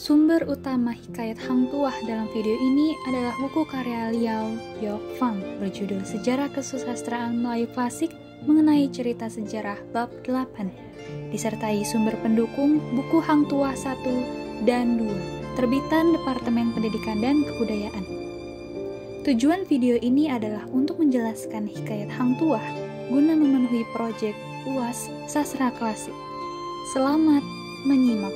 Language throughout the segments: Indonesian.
Sumber utama hikayat Hang Tuah dalam video ini adalah buku karya Liao Yofang berjudul Sejarah Kesusastraan Melayu Klasik mengenai cerita sejarah bab 8, disertai sumber pendukung buku Hang Tuah 1 dan 2, terbitan Departemen Pendidikan dan Kebudayaan. Tujuan video ini adalah untuk menjelaskan hikayat Hang Tuah guna memenuhi proyek UAS Sastra Klasik. Selamat menyimak.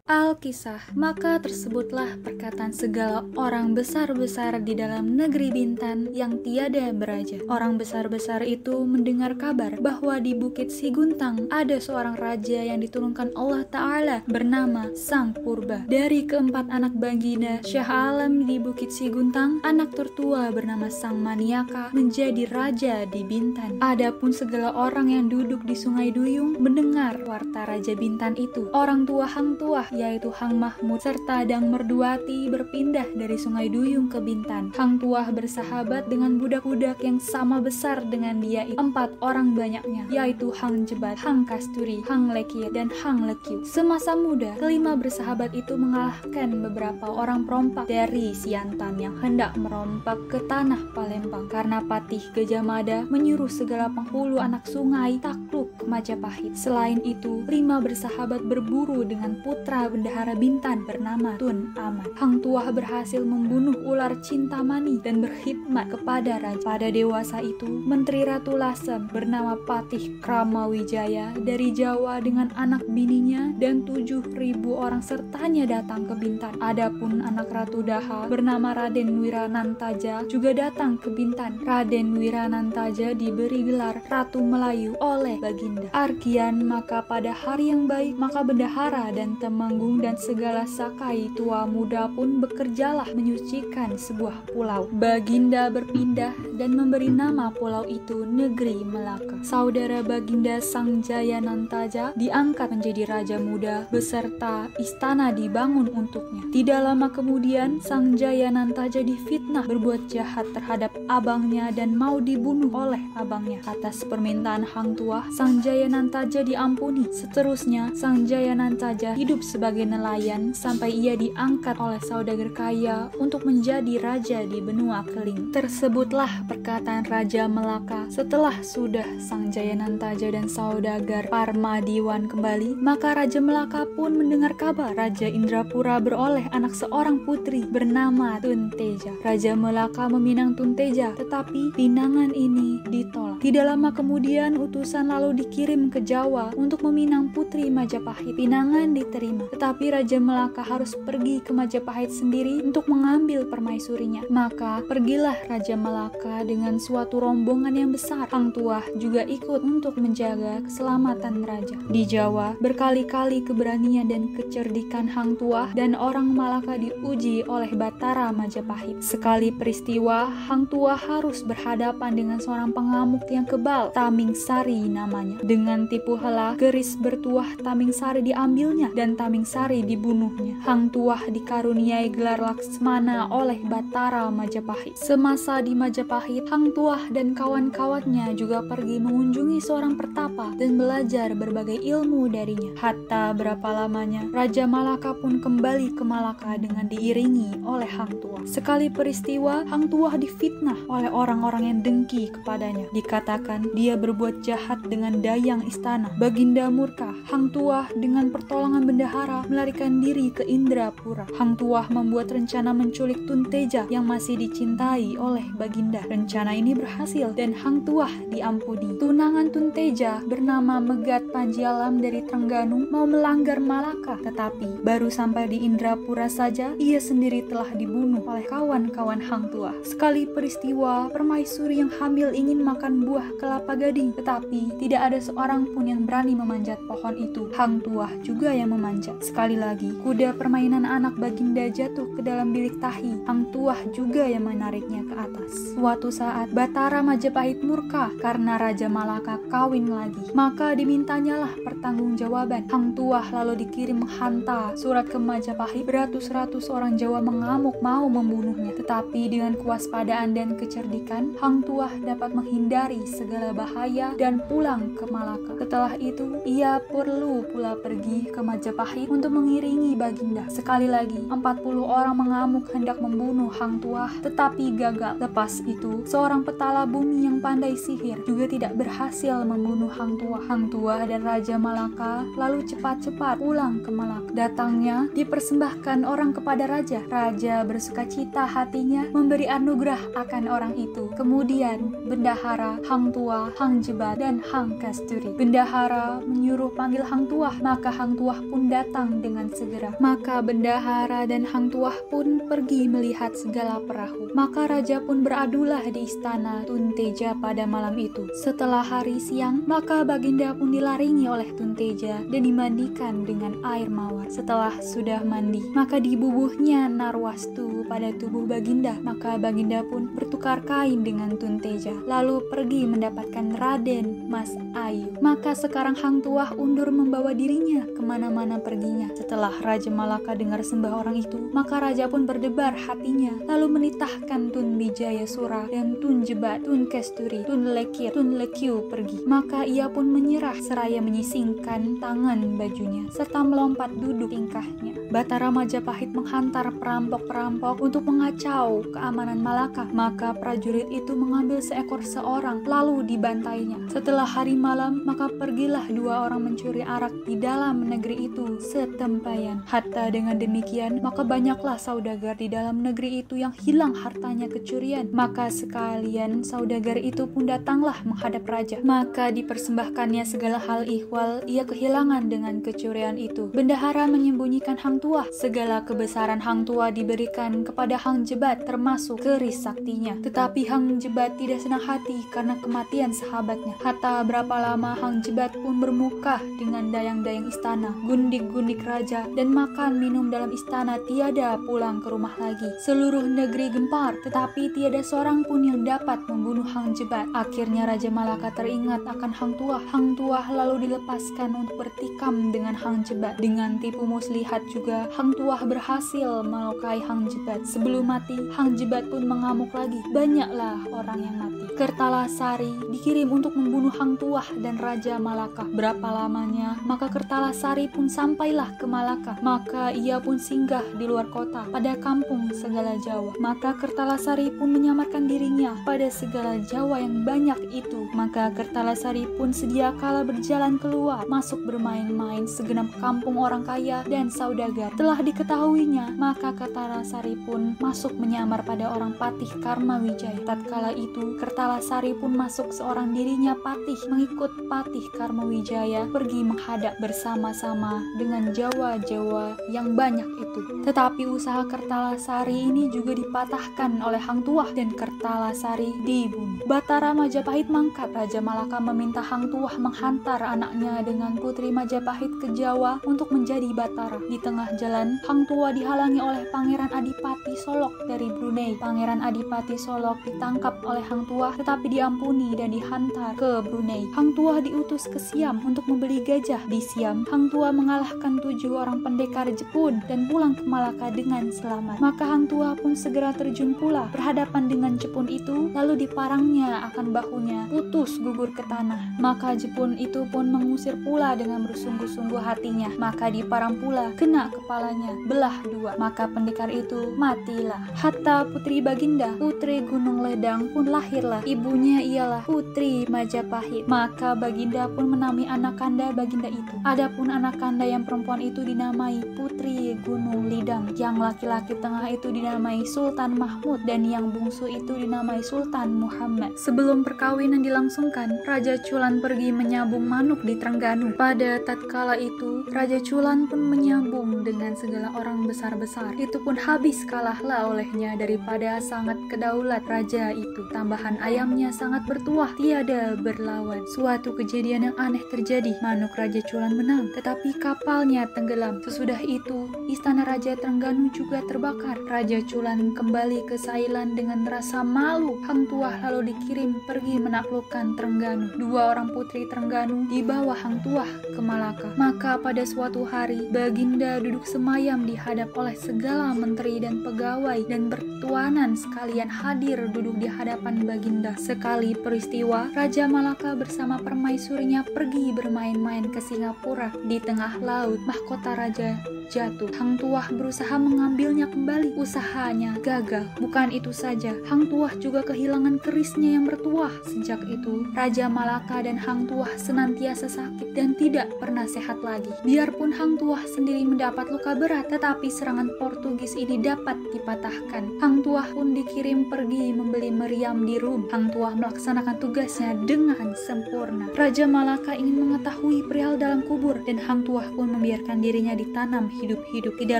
Alkisah, maka tersebutlah perkataan segala orang besar-besar di dalam negeri Bintan yang tiada beraja. Orang besar-besar itu mendengar kabar bahwa di Bukit Siguntang ada seorang raja yang diturunkan Allah Ta'ala bernama Sang Purba. Dari keempat anak baginda Syah Alam di Bukit Siguntang, anak tertua bernama Sang Maniaka menjadi raja di Bintan. Adapun segala orang yang duduk di Sungai Duyung mendengar warta Raja Bintan itu. Orang tua Hang Tuah yaitu Hang Mahmud serta Dang Merduati berpindah dari Sungai Duyung ke Bintan. Hang Tuah bersahabat dengan budak-budak yang sama besar dengan dia, 4 orang banyaknya, yaitu Hang Jebat, Hang Kasturi, Hang Lekir, dan Hang Lekyu. Semasa muda, kelima bersahabat itu mengalahkan beberapa orang perompak dari Siantan yang hendak merompak ke tanah Palembang karena Patih Gajah Mada menyuruh segala penghulu anak sungai takluk ke Majapahit. Selain itu, 5 bersahabat berburu dengan putra bendahara Bintan bernama Tun Aman. Hang Tuah berhasil membunuh ular Cintamani dan berkhidmat kepada raja. Pada dewasa itu, Menteri Ratu Lasem bernama Patih Kramawijaya dari Jawa dengan anak bininya dan 7.000 orang sertanya datang ke Bintan. Adapun anak Ratu Daha bernama Raden Wiranantaja juga datang ke Bintan. Raden Wiranantaja diberi gelar Ratu Melayu oleh Baginda Argian. Maka pada hari yang baik, maka bendahara dan Temenggung dan segala sakai tua muda pun bekerjalah menyucikan sebuah pulau. Baginda berpindah dan memberi nama pulau itu Negeri Melaka. Saudara Baginda Sang Jayanantaja diangkat menjadi raja muda beserta istana dibangun untuknya. Tidak lama kemudian Sang Jayanantaja difitnah berbuat jahat terhadap abangnya dan mau dibunuh oleh abangnya. Atas permintaan Hang Tuah, Sang Jayanantaja diampuni. Seterusnya Sang Jayanantaja hidup sebagai nelayan sampai ia diangkat oleh saudagar kaya untuk menjadi raja di benua Keling. Tersebutlah perkataan Raja Melaka. Setelah sudah Sang Jayanantaja dan saudagar Parmadiwan kembali, maka Raja Melaka pun mendengar kabar Raja Indrapura beroleh anak seorang putri bernama Tunteja. Raja Melaka meminang Tunteja, tetapi pinangan ini ditolak. Tidak lama kemudian utusan lalu dikirim ke Jawa untuk meminang putri Majapahit. Pinangan diterima, tetapi Raja Melaka harus pergi ke Majapahit sendiri untuk mengambil permaisurinya. Maka pergilah Raja Melaka dengan suatu rombongan yang besar. Hang Tuah juga ikut untuk menjaga keselamatan raja. Di Jawa, berkali-kali keberanian dan kecerdikan Hang Tuah dan orang Malaka diuji oleh Batara Majapahit. Sekali peristiwa, Hang Tuah harus berhadapan dengan seorang pengamuk yang kebal, Tamingsari namanya. Dengan tipu helah, keris bertuah Tamingsari diambilnya dan Tamingsari dibunuhnya. Hang Tuah dikaruniai gelar Laksmana oleh Batara Majapahit. Semasa di Majapahit, Hang Tuah dan kawan-kawannya juga pergi mengunjungi seorang pertapa dan belajar berbagai ilmu darinya. Hatta berapa lamanya, Raja Malaka pun kembali ke Malaka dengan diiringi oleh Hang Tuah. Sekali peristiwa, Hang Tuah difitnah oleh orang-orang yang dengki kepadanya. Dikatakan dia berbuat jahat dengan dayang istana. Baginda murka. Hang Tuah dengan pertolongan bendahara melarikan diri ke Indrapura. Hang Tuah membuat rencana menculik Tunteja yang masih dicintai oleh Baginda. Rencana ini berhasil dan Hang Tuah diampuni. Tunangan Tunteja bernama Megat Panjialam dari Trengganu mau melanggar Malaka, tetapi baru sampai di Indrapura saja ia sendiri telah dibunuh oleh kawan-kawan Hang Tuah. Sekali peristiwa, permaisuri yang hamil ingin makan buah kelapa gading, tetapi tidak ada seorang pun yang berani memanjat pohon itu. Hang Tuah juga yang memanjat. Sekali lagi, kuda permainan anak Baginda jatuh ke dalam bilik tahi. Hang Tuah juga yang menariknya ke atas. Suatu saat, Batara Majapahit murka karena Raja Malaka kawin lagi. Maka dimintanyalah pertanggungjawaban. Hang Tuah lalu dikirim menghantar surat ke Majapahit. Beratus-ratus orang Jawa mengamuk mau membunuhnya. Tetapi dengan kewaspadaan dan kecerdikan, Hang Tuah dapat menghindari segala bahaya dan pulang ke Malaka. Setelah itu, ia perlu pula pergi ke Majapahit Majapahit untuk mengiringi Baginda. Sekali lagi, 40 orang mengamuk hendak membunuh Hang Tuah, tetapi gagal. Lepas itu, seorang petala bumi yang pandai sihir juga tidak berhasil membunuh Hang Tuah. Hang Tuah dan Raja Malaka lalu cepat-cepat pulang ke Malaka. Datangnya dipersembahkan orang kepada raja. Raja bersukacita hatinya memberi anugerah akan orang itu. Kemudian bendahara, Hang Tuah, Hang Jebat, dan Hang Kasturi. Bendahara menyuruh panggil Hang Tuah, maka Hang Tuah pun datang dengan segera. Maka bendahara dan Hang Tuah pun pergi melihat segala perahu. Maka raja pun beradulah di istana Tunteja pada malam itu. Setelah hari siang, maka Baginda pun dilaringi oleh Tunteja dan dimandikan dengan air mawar. Setelah sudah mandi, maka dibubuhnya narwastu pada tubuh Baginda. Maka Baginda pun bertukar kain dengan Tunteja, lalu pergi mendapatkan Raden Mas Ayu. Maka sekarang Hang Tuah undur membawa dirinya kemana-mana perginya. Setelah Raja Malaka dengar sembah orang itu, maka raja pun berdebar hatinya, lalu menitahkan Tun Bijaya Sura dan Tun Jebat, Tun Kasturi, Tun Lekir, Tun Lekiu pergi. Maka ia pun menyerah seraya menyisingkan tangan bajunya serta melompat duduk tingkahnya. Batara Majapahit menghantar perampok-perampok untuk mengacau keamanan Malaka. Maka prajurit itu mengambil seekor seorang lalu dibantainya. Setelah hari malam, maka pergilah dua orang mencuri arak di dalam negeri itu setempayan. Hatta dengan demikian, maka banyaklah saudagar di dalam negeri itu yang hilang hartanya kecurian. Maka sekalian saudagar itu pun datanglah menghadap raja. Maka dipersembahkannya segala hal ihwal ia kehilangan dengan kecurian itu. Bendahara menyembunyikan Hang Tuah. Segala kebesaran Hang Tuah diberikan kepada Hang Jebat termasuk keris saktinya. Tetapi Hang Jebat tidak senang hati karena kematian sahabatnya. Hatta berapa lama Hang Jebat pun bermukah dengan dayang-dayang istana, gundik-gundik raja, dan makan minum dalam istana, tiada pulang ke rumah lagi. Seluruh negeri gempar, tetapi tiada seorang pun yang dapat membunuh Hang Jebat. Akhirnya Raja Malaka teringat akan Hang Tuah. Hang Tuah lalu dilepaskan untuk bertikam dengan Hang Jebat. Dengan tipu muslihat juga, Hang Tuah berhasil melukai Hang Jebat. Sebelum mati, Hang Jebat pun mengamuk lagi. Banyaklah orang yang mati. Kertalasari dikirim untuk membunuh Hang Tuah dan Raja Malaka. Berapa lamanya, maka Kertalasari pun sampailah ke Malaka. Maka ia pun singgah di luar kota pada kampung segala Jawa. Maka Kertalasari pun menyamarkan dirinya pada segala Jawa yang banyak itu. Maka Kertalasari pun sedia kala berjalan keluar, masuk bermain-main segenap kampung orang kaya dan saudagar. Telah diketahuinya, maka Kertalasari pun masuk menyamar pada orang Patih Karmawijaya. Tatkala itu Kertalasari pun masuk seorang dirinya Patih, mengikut Patih Karmawijaya pergi menghadap bersama-sama dengan Jawa-Jawa yang banyak itu. Tetapi usaha Kertalasari ini juga dipatahkan oleh Hang Tuah dan Kertalasari dibunuh. Batara Majapahit mangkat. Raja Malaka meminta Hang Tuah menghantar anaknya dengan putri Majapahit ke Jawa untuk menjadi batara. Di tengah jalan, Hang Tuah dihalangi oleh Pangeran Adipati Solok dari Brunei. Pangeran Adipati Solok ditangkap oleh Hang Tuah tetapi diampuni dan dihantar ke Brunei. Hang Tuah diutus ke Siam untuk membeli gajah. Di Siam, Hang Tuah mengalahkan 7 orang pendekar Jepun dan pulang ke Malaka dengan selamat. Maka Hang Tuah pun segera terjun pula berhadapan dengan Jepun itu, lalu diparangnya akan bahunya, putus gugur ke tanah. Maka Jepun itu pun mengusir pula dengan bersungguh-sungguh hatinya. Maka diparang pula, kena kepalanya, belah 2. Maka pendekar itu matilah. Hatta putri Baginda, putri Gunung Ledang pun lahirlah. Ibunya ialah Putri Majapahit. Maka Baginda pun menamai anak kanda Baginda itu. Adapun anak kanda yang perempuan itu dinamai Putri Gunung Lidang. Yang laki-laki tengah itu dinamai Sultan Mahmud dan yang bungsu itu dinamai Sultan Muhammad. Sebelum perkawinan dilangsungkan, Raja Chulan pergi menyambung manuk di Trengganu. Pada tatkala itu, Raja Chulan pun menyambung dengan segala orang besar-besar. Itu pun habis kalahlah olehnya daripada sangat kedaulat raja itu. Tambahan ayamnya sangat bertuah, tiada berlawan. Suatu kejadian yang aneh terjadi. Manuk Raja Chulan menang, tetapi kapalnya tenggelam. Sesudah itu, istana Raja Trengganu juga terbakar. Raja Chulan kembali ke Sailan dengan rasa malu. Hang Tuah lalu dikirim pergi menaklukkan Trengganu. 2 orang putri Trengganu dibawa Hang Tuah ke Malaka. Maka pada suatu hari, Baginda duduk semayam dihadap oleh segala menteri dan pegawai dan bertuah ketuanan sekalian hadir duduk di hadapan Baginda. Sekali peristiwa, Raja Malaka bersama permaisurinya pergi bermain-main ke Singapura. Di tengah laut, mahkota raja jatuh. Hang Tuah berusaha mengambilnya kembali. Usahanya gagal. Bukan itu saja, Hang Tuah juga kehilangan kerisnya yang bertuah. Sejak itu, Raja Malaka dan Hang Tuah senantiasa sakit dan tidak pernah sehat lagi. Biarpun Hang Tuah sendiri mendapat luka berat, tetapi serangan Portugis ini dapat dipatahkan. Hang Tuah pun dikirim pergi membeli meriam di Rum. Hang Tuah melaksanakan tugasnya dengan sempurna. Raja Malaka ingin mengetahui perihal dalam kubur, dan Hang Tuah pun membiarkan dirinya ditanam hidup-hidup. Tidak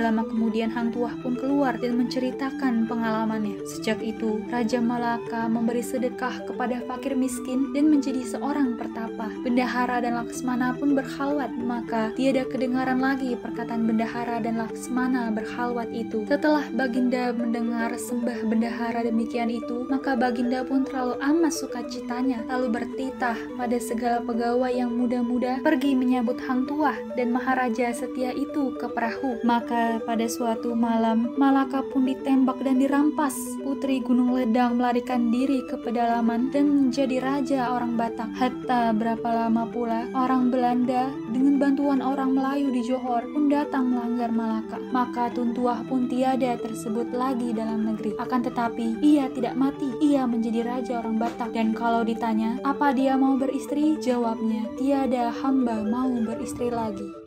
lama kemudian Hang Tuah pun keluar dan menceritakan pengalamannya. Sejak itu, Raja Malaka memberi sedekah kepada fakir miskin dan menjadi seorang pertapa. Bendahara dan Laksmana pun berkhalwat, maka tiada kedengaran lagi perkataan bendahara dan Laksmana berkhalwat itu. Setelah Baginda mendengar sembah bendahara demikian itu, maka Baginda pun terlalu amat sukacitanya, lalu bertitah pada segala pegawai yang muda-muda pergi menyambut Hang Tuah dan Maharaja setia itu ke perahu. Maka pada suatu malam, Malaka pun ditembak dan dirampas. Putri Gunung Ledang melarikan diri ke pedalaman dan menjadi raja orang Batak. Hatta berapa lama pula orang Belanda dengan bantuan orang Melayu di Johor pun datang melanggar Malaka. Maka Tun Tuah pun tiada tersebut lagi dalam negeri. Akan tetapi ia tidak mati. Ia menjadi raja orang Batak, dan kalau ditanya apa dia mau beristri, jawabnya tiada hamba mau beristri lagi.